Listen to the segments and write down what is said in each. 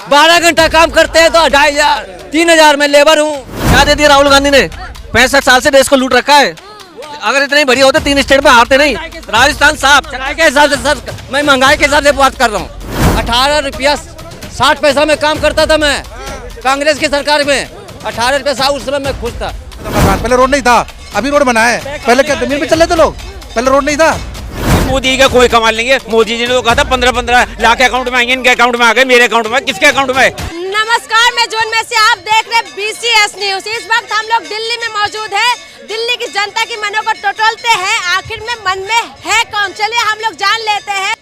12 घंटा काम करते हैं तो 2500 3000 में लेबर हूँ। क्या दे दिया राहुल गांधी ने? 65 साल से देश को लूट रखा है। अगर इतने बढ़िया होते 3 स्टेट में हारते नहीं। राजस्थान साफ। महंगाई के हिसाब से सर, मैं महंगाई के हिसाब से बात कर रहा हूँ। 18 रुपया 60 पैसा में काम करता था मैं कांग्रेस की सरकार में। 18 रुपया उस समय मैं खुश था। पहले रोड नहीं था, अभी रोड बना है। पहले क्या जमीन पे चल रहे थे लोग? पहले रोड नहीं था। मोदी का कोई कमाल नहीं है। मोदी जी ने तो कहा था 15-15 लाख अकाउंट में आएंगे, इनके अकाउंट में आ गए, मेरे अकाउंट में, किसके अकाउंट में? नमस्कार, मैं जून में से आप देख रहे BCS न्यूज। इस वक्त हम लोग दिल्ली में मौजूद है। दिल्ली की जनता की मनों को टटोलते हैं, आखिर में मन में है कौन? चलिए हम लोग जान लेते हैं।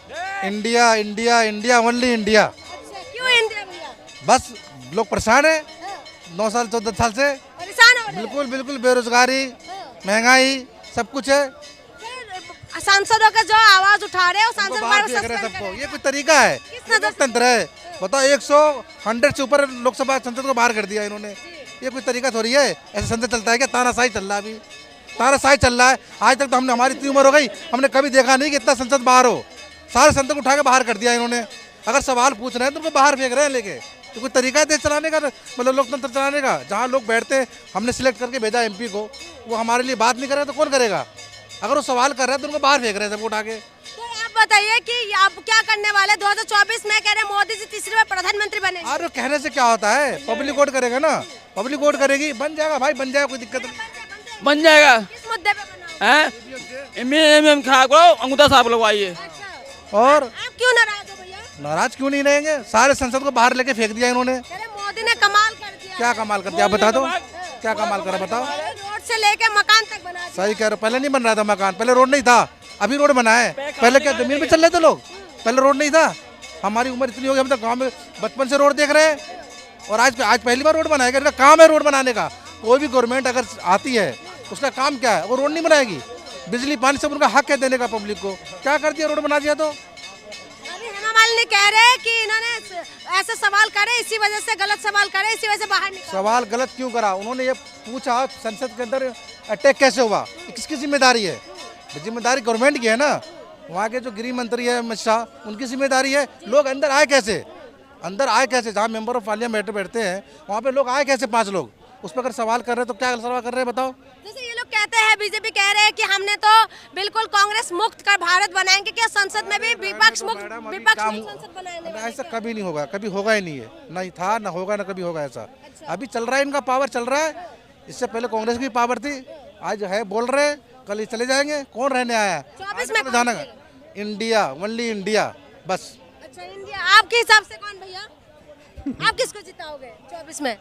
India India India only India. क्यों इंडिया भैया? बस लोग परेशान है 9 साल 14 साल से। परेशान हो रहे हैं? बिल्कुल बिल्कुल, बेरोजगारी, महंगाई, सब कुछ है। सांसदों का जो आवाज उठा रहे हो, सांसद बाहर पर फेंक रहे हैं सस्पेंड सबको। करें। ये कोई तरीका है? लोकतंत्र है? बताओ, 100 से ऊपर लोकसभा संसद को बाहर कर दिया इन्होंने। ये कोई तरीका थोड़ी है? ऐसा संसद चलता है क्या? तानाशाही चल रहा है अभी, तानाशाही चल रहा है। आज तक तो हमने, हमारी इतनी उम्र हो गई, हमने कभी देखा नहीं कि इतना संसद बाहर हो। सारे संसद को उठा के बाहर कर दिया इन्होंने। अगर सवाल पूछ रहे हैं तो उनको बाहर फेंक रहे हैं लेके। तो कोई तरीका है देश चलाने का, मतलब लोकतंत्र चलाने का? जहाँ लोग बैठते हैं, हमने सिलेक्ट करके भेजा MP को, वो हमारे लिए बात नहीं करेगा तो कौन करेगा? अगर वो सवाल कर रहे हैं तो उनको बाहर फेंक रहे हैं सबको उठा के। तो आप बताइए कि आप क्या करने वाले? 2024 में कह रहे मोदी जी तीसरी बार प्रधानमंत्री बने। अरे कहने से क्या होता है? पब्लिक वोट करेगा ना, पब्लिक वोट करेगी, बन जाएगा भाई, बन जाएगा, कोई दिक्कत नहीं। बन जाएगा। किस मुद्दे पे बना? हैं खा करो, अंगूठा साफ लगवाइए। अच्छा, और आप क्यों नाराज हो भैया? नाराज क्यों नहीं रहेंगे? सारे संसद को बाहर लेके फेंक दिया इन्होंने। कह रहे मोदी ने कमाल कर दिया। क्या कमाल कर दिया? आप बता दो, क्या कमाल करा बताओ। रोड से लेके मकान तक बना दिया। सही कह रहे हो, पहले नहीं बन रहा था मकान, पहले रोड नहीं था, अभी रोड बना है। पहले क्या जमीन पे चल रहे थे लोग? पहले रोड नहीं था। हमारी उम्र इतनी हो गई, हम तो गाँव में बचपन से रोड देख रहे हैं, और आज पहली बार रोड बनाएगा। इनका काम है रोड बनाने का। कोई भी गवर्नमेंट अगर आती है, उसका काम क्या है? वो रोड नहीं बनाएगी। बिजली पानी सब उनका हक है देने का पब्लिक को। क्या कर दिया? रोड बना दिया। तो अभी हेमा मालिनी कह रहे हैं कि इन्होंने ऐसे सवाल करे, इसी वजह से गलत सवाल करे, इसी वजह से बाहर निकले। सवाल गलत क्यों करा? उन्होंने ये पूछा संसद के अंदर अटैक कैसे हुआ, किसकी जिम्मेदारी है? जिम्मेदारी गवर्नमेंट की है ना। वहाँ के जो गृह मंत्री है अमित शाह, उनकी जिम्मेदारी है। लोग अंदर आए कैसे? अंदर आए कैसे? जहाँ मेंबर ऑफ पार्लियामेंट बैठते हैं, वहाँ पे लोग आए कैसे? 5 लोग। उस पर अगर सवाल कर रहे हैं तो क्या सवाल कर रहे हैं बताओ? जैसे ये लोग कहते हैं, बीजेपी कह रहे हैं कि हमने तो बिल्कुल कांग्रेस मुक्त कर भारत बनाएंगे, क्या संसद में भी विपक्ष मुक्त संसद बनाएंगे? ऐसा कभी नहीं होगा, कभी होगा ही नहीं है। नहीं था, ना होगा, ना कभी होगा ऐसा। अभी चल रहा है, इनका पावर चल रहा है। इससे पहले कांग्रेस की पावर थी, आज है, बोल रहे हैं, कल ये चले जाएंगे। कौन रहने आया? 24 में जाना इंडिया ओनली इंडिया, बस। अच्छा, इंडिया। आपके हिसाब से कौन भैया? आप किसको जिताओगे 24 में?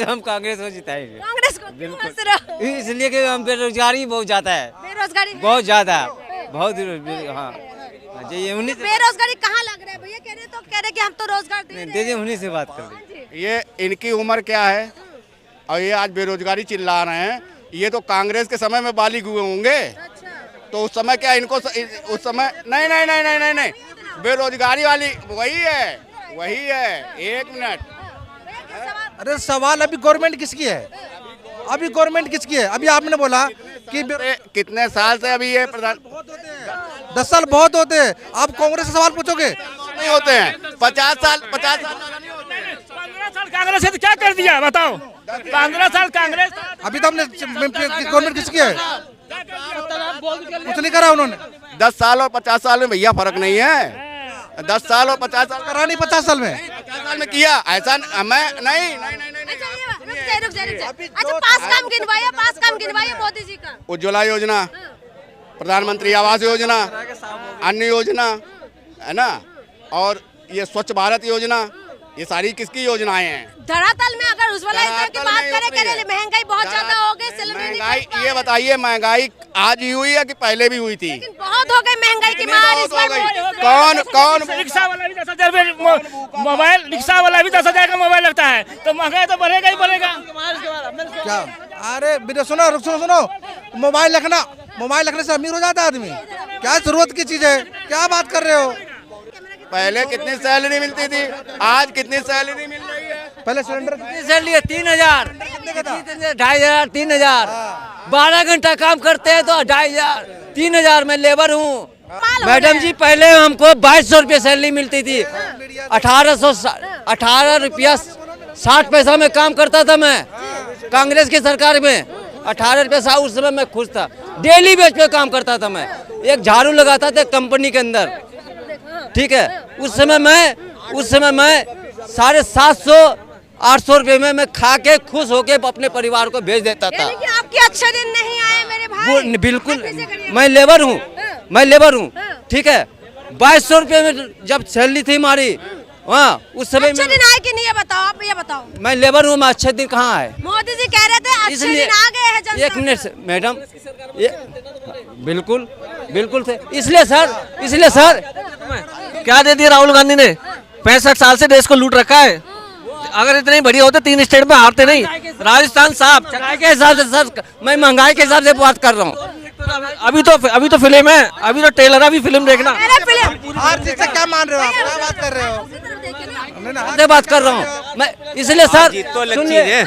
हम कांग्रेस को जिताएंगे। कांग्रेस को? क्यों हंस रहे हो? इसलिए कि हम बेरोजगारी बहुत ज्यादा है, बेरोजगारी बहुत ज्यादा, बहुत। हाँ, ये उन्हीं से बेरोजगारी कहाँ लग रहा है भैया? कह रहे कि हम तो रोजगार दे रहे हैं। उन्हीं से बात कर रहे। ये इनकी उम्र क्या है और ये आज बेरोजगारी चिल्ला रहे हैं? ये तो कांग्रेस के समय में बालिग हुए होंगे। तो उस समय क्या इनको उस समय नहीं नहीं नहीं नहीं नहीं नहीं बेरोजगारी वाली वही है। 1 मिनट। अरे सवाल अभी गवर्नमेंट किसकी है? अभी गवर्नमेंट किसकी है? अभी आपने बोला कि कितने साल से अभी ये प्रधान 10 साल बहुत होते हैं। आप कांग्रेस से सवाल पूछोगे? नहीं होते हैं। 50 साल 15 साल कांग्रेस से क्या कर दिया बताओ? 15 साल कांग्रेस। अभी तो हमने गवर्नमेंट किसकी है? कुछ नहीं करा उन्होंने। 10 साल और 50 साल में भैया फर्क नहीं है। 10 साल और 50 साल करा नहीं 50 साल में। 50 साल में किया ऐसा मैं नहीं। रुक जाइए। अच्छा, 5 काम गिनवाइए मोदी जी का। उज्ज्वला योजना, प्रधानमंत्री आवास योजना, अन्य योजना है ना, और ये स्वच्छ भारत योजना, ये सारी किसकी योजनाएं हैं? धरातल में अगर उज्ज्वला योजना की बात करें, महंगाई बहुत ज्यादा हो गई। महंगाई, ये बताइए महंगाई आज ही हुई है कि पहले भी हुई थी? लेकिन बहुत हो गई महंगाई की मार इस बार। कौन रिक्शा वाला भी 10,000 मोबाइल, रिक्शा वाला भी 10,000 का मोबाइल लगता है, तो महंगाई तो बढ़ेगा ही बढ़ेगा। क्या? अरे सुनो, मोबाइल रखने से अमीर हो जाता है आदमी? क्या जरूरत की चीज है? क्या बात कर रहे हो? पहले कितनी सैलरी मिलती थी, आज कितनी सैलरी मिल रही है? पहले सिलेंडर सैलरी 3000, 2500, 3000। 12 घंटा काम करते हैं तो 2500 3000 में लेबर हूँ। मैडम जी, पहले हमको 2200 रुपये सैलरी मिलती थी, 18 रुपया 60 पैसा में काम करता था मैं कांग्रेस की सरकार में। 18 रुपया उस समय मैं खुश था। डेली बेस पे काम करता था मैं। एक झाड़ू लगाता था कंपनी के अंदर, ठीक है। उस समय मैं 750-800 रुपये में मैं खा के खुश होके अपने परिवार को भेज देता था। यानी कि आपके अच्छे दिन नहीं आए मेरे भाई। बिल्कुल, मैं लेबर हूँ, ठीक है। 2200 रुपये में जब सैलरी थी हमारी, हाँ उस समय अच्छे दिन आए कि नहीं, ये बताओ, आप ये बताओ। मैं लेबर हूँ, मैं अच्छे दिन कहाँ आए? मोदी जी कह रहे थे अच्छे दिन आ गए हैं जनता। 1 मिनट मैडम, बिल्कुल थे। इसलिए सर क्या दे दिया राहुल गांधी ने? 65 साल से देश को लूट रखा है। अगर इतने बढ़िया होते 3 स्टेट में हारते नहीं। राजस्थान साहब महंगाई के हिसाब से सर, मैं महंगाई के हिसाब से बात कर रहा हूँ। अभी तो फिल्म है, अभी तो ट्रेलर है, अभी फिल्म देखना। हर चीज से क्या मान रहे हो आप? क्या बात कर रहे हो? मैं बात कर रहा हूँ मैं, इसलिए सर जीत तो अलग सुनिए। चीज है।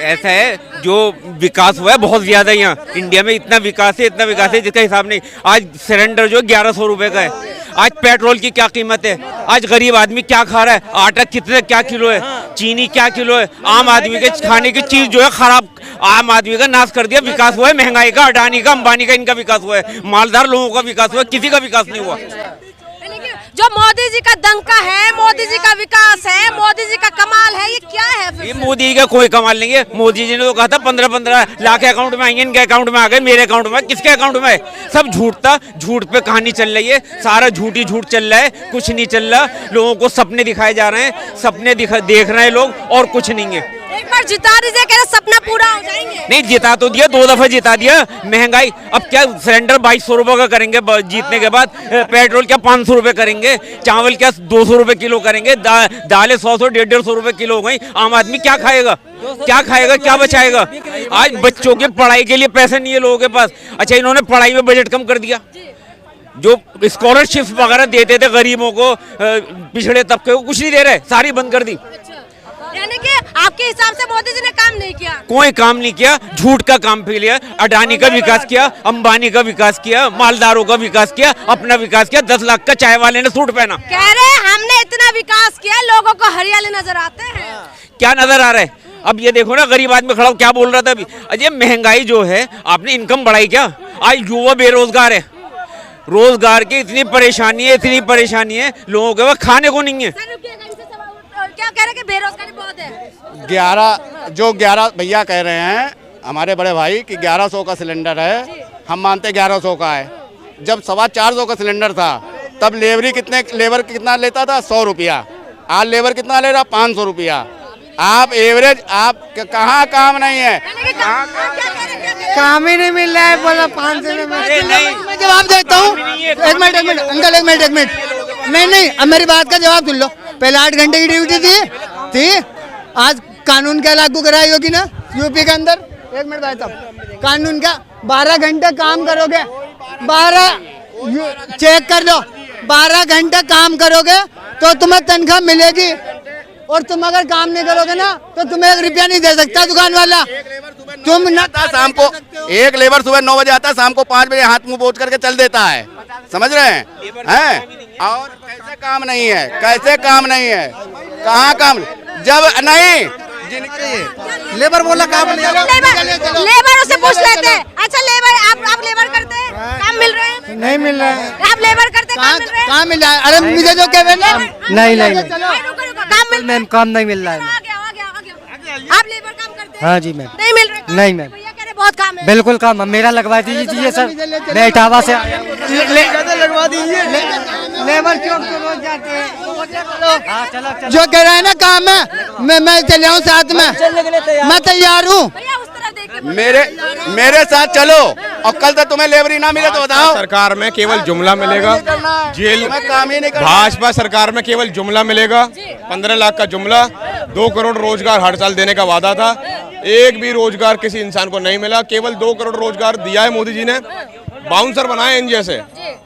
ऐसा है जो विकास हुआ है बहुत ज्यादा यहाँ इंडिया में, इतना विकास है जिसका हिसाब नहीं। आज सिलेंडर जो 1100 रुपए का है। आज पेट्रोल की क्या कीमत है? आज गरीब आदमी क्या खा रहा है? आटा क्या किलो है? चीनी क्या किलो है? आम आदमी के खाने की चीज जो है खराब, आम आदमी का नाश कर दिया। विकास हुआ है महंगाई का, अडानी का, अंबानी का, इनका विकास हुआ है। मालदार लोगों का विकास हुआ है, किसी का विकास नहीं हुआ। जो मोदी जी का दंका है, मोदी जी का विकास है, मोदी जी का कमाल है, ये क्या है फिर? ये मोदी का कोई कमाल नहीं है। मोदी जी ने तो कहा था 15-15 लाख अकाउंट में आएंगे, इनके अकाउंट में आ गए, मेरे अकाउंट में किसके अकाउंट में है? सब झूठ पे कहानी चल रही है, सारा झूठ ही झूठ चल रहा है, कुछ नहीं चल रहा। लोगों को सपने दिखाए जा रहे हैं, सपने देख रहे हैं लोग, और कुछ नहीं है। एक बार जिता दीजिए, कह रहे सपना पूरा हो जाएंगे। नहीं, जिता तो दिया, 2 दफा जिता दिया। महंगाई अब क्या सिलेंडर 2200 रुपए का करेंगे जीतने के बाद, पेट्रोल क्या 500 रुपए करेंगे, चावल क्या 200 रुपए किलो करेंगे, दालें 100-150 रुपए किलो हो गई। आम आदमी क्या खाएगा, क्या बचाएगा? आज बच्चों की पढ़ाई के लिए पैसे नहीं है लोगों के पास। अच्छा, इन्होंने पढ़ाई में बजट कम कर दिया। जो स्कॉलरशिप वगैरह देते थे गरीबों को, पिछड़े तबके को, कुछ नहीं दे रहे, सारी बंद कर दी। यानी कि आपके हिसाब से मोदी जी ने काम नहीं किया? कोई काम नहीं किया, झूठ का काम फिर लिया। अडानी का विकास किया, अंबानी का विकास किया, मालदारों का विकास किया, अपना विकास किया। 10 लाख का चाय वाले ने सूट पहना। कह रहे हमने इतना विकास किया, लोगों को हरियाली नजर आते हैं। क्या नजर आ रहा है? अब ये देखो ना, गरीब आदमी खड़ा क्या बोल रहा था अभी। अजय महंगाई जो है, आपने इनकम बढ़ाई क्या? आज युवा बेरोजगार है, रोजगार की इतनी परेशानी है लोगों के पास खाने को नहीं है। क्या कह रहे कि बेरोजगारी बहुत है? 11 भैया कह रहे हैं हमारे बड़े भाई कि 1100 का सिलेंडर है। हम मानते 1100 का है। जब 425 का सिलेंडर था तब लेबर कितना लेता था? 100 रुपया। आज लेबर कितना ले रहा? 500 रुपया। आप एवरेज, आप कहाँ काम नहीं है, काम ही नहीं मिल रहा है। बोला 500 मैं जवाब देता हूँ। एक मिनट अंकल, एक मिनट। नहीं, अब मेरी बात का जवाब सुन लो। पहले 8 घंटे की ड्यूटी थी। आज कानून क्या लागू कराई होगी ना यूपी के अंदर? एक मिनट भाई साहब, कानून का 12 घंटे काम करोगे, 12 चेक कर लो, 12 घंटे काम करोगे तो तुम्हें तनख्वाह मिलेगी। और तुम अगर काम नहीं करोगे ना तो तुम्हें 1 रुपया नहीं दे सकता दुकान वाला। तुम न शाम को एक लेबर सुबह 9 बजे आता है, शाम को 5 बजे हाथ मुंह पोंछ करके चल देता है। समझ रहे हैं? और कैसे काम नहीं है, कहाँ काम? जब नहीं लेबर बोला काम नहीं। लेबर उससे पूछ लेते हैं। अच्छा लेबर, आप लेबर करते हैं, काम मिल रहे हैं? नहीं मिल रहा है। आप लेबर करते हैं, काम मिल रहे हैं? कहाँ मिल रहा है? अरे मुझे जो कह रहे नहीं काम मिल मैम, काम नहीं मिल रहा है। आ गया। आप लेबर काम करते हैं? हाँ जी मैम। नहीं मिल रहा? नहीं मैम, भैया कह रहे बहुत काम है। बिल्कुल काम मेरा लगवा दीजिए सर। मैं इटावा से लगवा दीजिए। लेबर क्यों रोज जाते हैं? जो कह रहा है ना काम है, मैं चले आऊँ साथ में, मैं तैयार हूँ। भैया उस तरफ देखिए। मेरे साथ चलो, और कल तक तुम्हें लेबर ही ना मिले तो बताओ। सरकार में केवल जुमला मिलेगा, जेल मैं काम ही नहीं कर। भाजपा सरकार में केवल जुमला मिलेगा। 15 लाख का जुमला, 2 करोड़ रोजगार हर साल देने का वादा था। एक भी रोजगार किसी इंसान को नहीं मिला। केवल 2 करोड़ रोजगार दिया है मोदी जी ने। बाउंसर बनाए इन जैसे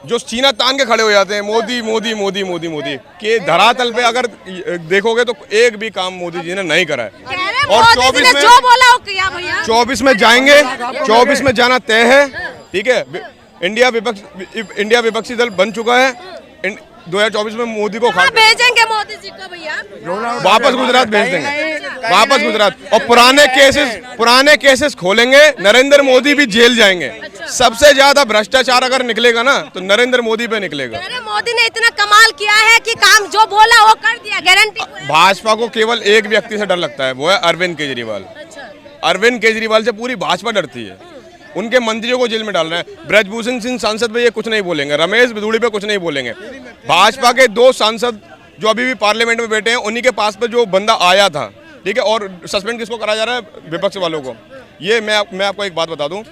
जो सीना तान के खड़े हो जाते हैं, मोदी मोदी मोदी मोदी मोदी के धरातल पे अगर देखोगे तो एक भी काम मोदी जी ने नहीं करा है। और 24 में जो बोला वो किया भैया। 24 में जाएंगे, 24 में जाना तय है। ठीक है, इंडिया विपक्षी दल बन चुका है। 2024 में मोदी को कहाँ भेजेंगे मोदी जी को भैया? वापस गुजरात भेज देंगे, वापस गुजरात। और पुराने केसेस खोलेंगे, नरेंद्र मोदी भी जेल जाएंगे। सबसे ज्यादा भ्रष्टाचार अगर निकलेगा ना तो नरेंद्र मोदी पे निकलेगा। अरे मोदी ने इतना कमाल किया है कि काम जो बोला वो कर दिया, गारंटी। भाजपा को केवल एक व्यक्ति से डर लगता है, वो है अरविंद केजरीवाल। अरविंद केजरीवाल से पूरी भाजपा डरती है। उनके मंत्रियों को जेल में डाल रहे हैं। ब्रजभूषण सिंह सांसद पे ये कुछ नहीं बोलेंगे, रमेश बिधूड़ी पे कुछ नहीं बोलेंगे। भाजपा के 2 सांसद जो अभी भी पार्लियामेंट में बैठे हैं, उन्हीं के पास पे जो बंदा आया था, ठीक है, और सस्पेंड किसको कराया जा रहा है? विपक्ष वालों को। ये मैं आपको एक बात बता दूं,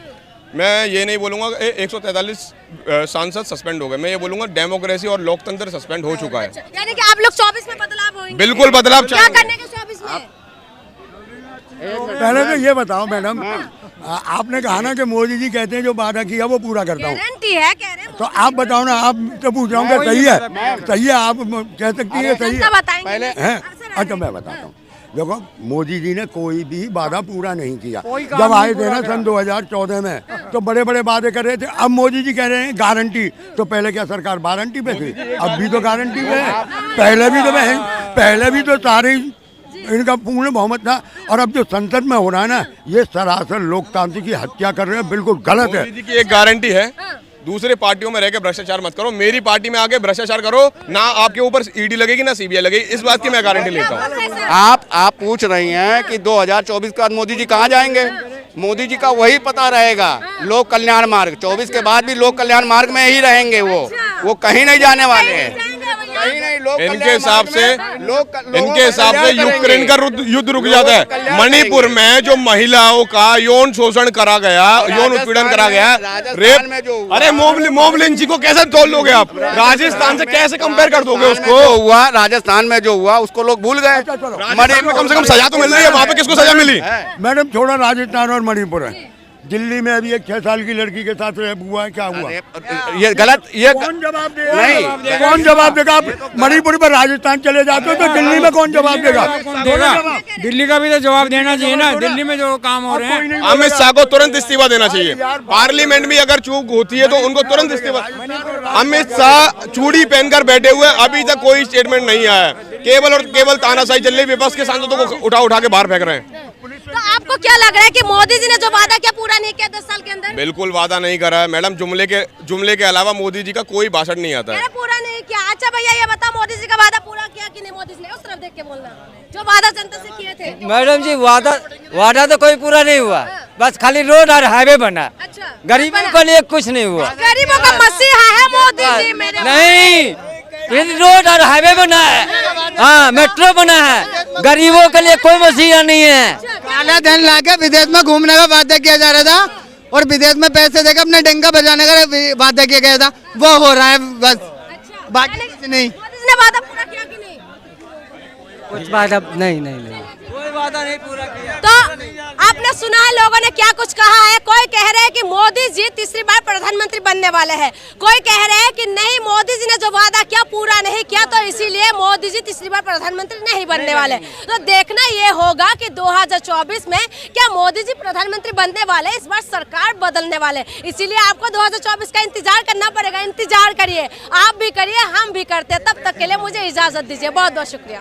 मैं ये नहीं बोलूंगा 143 सांसद सस्पेंड हो गए, मैं ये बोलूंगा डेमोक्रेसी और लोकतंत्र सस्पेंड हो चुका है। यानी कि आप लोग 24 में बदलाव होंगे? बिल्कुल बदलाव क्या करने के 24 में? पहले तो ये बताओ मैडम, आपने कहा ना कि मोदी जी कहते हैं जो वादा किया वो पूरा करता हूँ, गारंटी है कह रहे हैं। तो आप बताओ ना, आप तो पूछ रहा हूँ सही है, सही है, आप कह सकती है सही है, बताएंगे हैं? अच्छा मैं बताता हूँ, देखो मोदी जी ने कोई भी वादा पूरा नहीं किया। जब आए थे ना सन 2014 में तो बड़े बड़े वादे कर रहे थे। अब मोदी जी कह रहे हैं गारंटी, तो पहले क्या सरकार वारंटी पे थी? अब भी तो गारंटी पे है। पहले भी तो सारे इनका पूर्ण बहुमत था। और अब जो संसद में हो रहा है ना, ये सरासर लोकतांत्रिक की हत्या कर रहे हैं, बिल्कुल गलत है। मोदी जी की एक गारंटी है, दूसरे पार्टियों में रहकर भ्रष्टाचार मत करो, मेरी पार्टी में आके भ्रष्टाचार करो ना, आपके ऊपर ईडी लगेगी ना सीबीआई लगेगी। इस बात की मैं गारंटी लेता हूँ। आप पूछ रही हैं कि 2024 के बाद मोदी जी कहाँ जाएंगे? मोदी जी का वही पता रहेगा, लोक कल्याण मार्ग। 24 के बाद भी लोक कल्याण मार्ग में ही रहेंगे, वो कहीं नहीं जाने वाले हैं। इनके हिसाब से यूक्रेन का युद्ध रुक जाता है। मणिपुर में जो महिलाओं का यौन शोषण करा गया, यौन उत्पीड़न करा गया, रेप, अरे मोब लिंचिंग को कैसे तोल लोगे आप? राजस्थान से कैसे कंपेयर कर दोगे उसको? हुआ राजस्थान में जो हुआ उसको लोग भूल गए। मणिपुर में कम से कम सजा तो मिल रही है, वहाँ पे किसको सजा मिली? मैडम छोड़ा राजस्थान और मणिपुर है, दिल्ली में अभी एक 6 साल की लड़की के साथ रेप हुआ है, क्या हुआ? ये गलत, ये कौन जवाब देगा? नहीं, कौन जवाब देगा? आप मणिपुर पर राजस्थान चले जाते हो तो दिल्ली में कौन जवाब देगा? दिल्ली का भी तो जवाब देना चाहिए ना, दिल्ली में जो काम हो रहे हैं। अमित शाह को तुरंत इस्तीफा देना चाहिए। पार्लियामेंट में अगर चूक होती है तो उनको तुरंत इस्तीफा। अमित शाह चूड़ी पहनकर बैठे हुए, अभी तक कोई स्टेटमेंट नहीं आया है। केवल और केवल तानाशाही चल रही है, विपक्ष के सांसदों को उठा के बाहर फेंक रहे हैं। तो आपको क्या लग रहा है कि मोदी जी ने जो वादा किया पूरा नहीं किया 10 साल के अंदर? बिल्कुल वादा नहीं करा है मैडम, जुमले के अलावा मोदी जी का कोई भाषण नहीं आता है। पूरा नहीं किया। अच्छा भैया ये बताओ, मोदी जी का वादा पूरा किया कि नहीं मोदी जी ने? उस तरफ देख के बोलना, जो वादा जनता से किए थे। मैडम जी वादा तो कोई पूरा नहीं हुआ, बस खाली रोड और हाईवे बना। अच्छा, गरीबों के लिए कुछ नहीं हुआ। गरीबों का मसीहा है मोदी जी मेरे। नहीं, ये रोड और हाईवे बना है, हाँ मेट्रो बना है, गरीबों के लिए कोई मसीहा नहीं है। काला धन लाके विदेश में घूमने का वादा किया जा रहा था और विदेश में पैसे देकर अपने डंका बजाने का वादा किया गया था, वो हो रहा है बस, बाकी कुछ नहीं। मोदी जी ने वादा पूरा किया कि नहीं? कुछ वादा नहीं, कोई वादा नहीं पूरा किया। तो आपने सुना है लोगों ने क्या कुछ कहा है। कोई कह रहे हैं कि मोदी जी तीसरी बार प्रधानमंत्री बनने वाले हैं, कोई कह रहे हैं कि नहीं मोदी जी ने जो वादा किया पूरा नहीं किया, तो इसीलिए मोदी जी तीसरी बार प्रधानमंत्री नहीं बनने वाले। तो देखना ये होगा कि 2024 में क्या मोदी जी प्रधानमंत्री बनने वाले, इस बार सरकार बदलने वाले। इसीलिए आपको 2024 का इंतजार करना पड़ेगा। इंतजार करिए, आप भी करिए, हम भी करते। तब तक के लिए मुझे इजाजत दीजिए, बहुत बहुत शुक्रिया।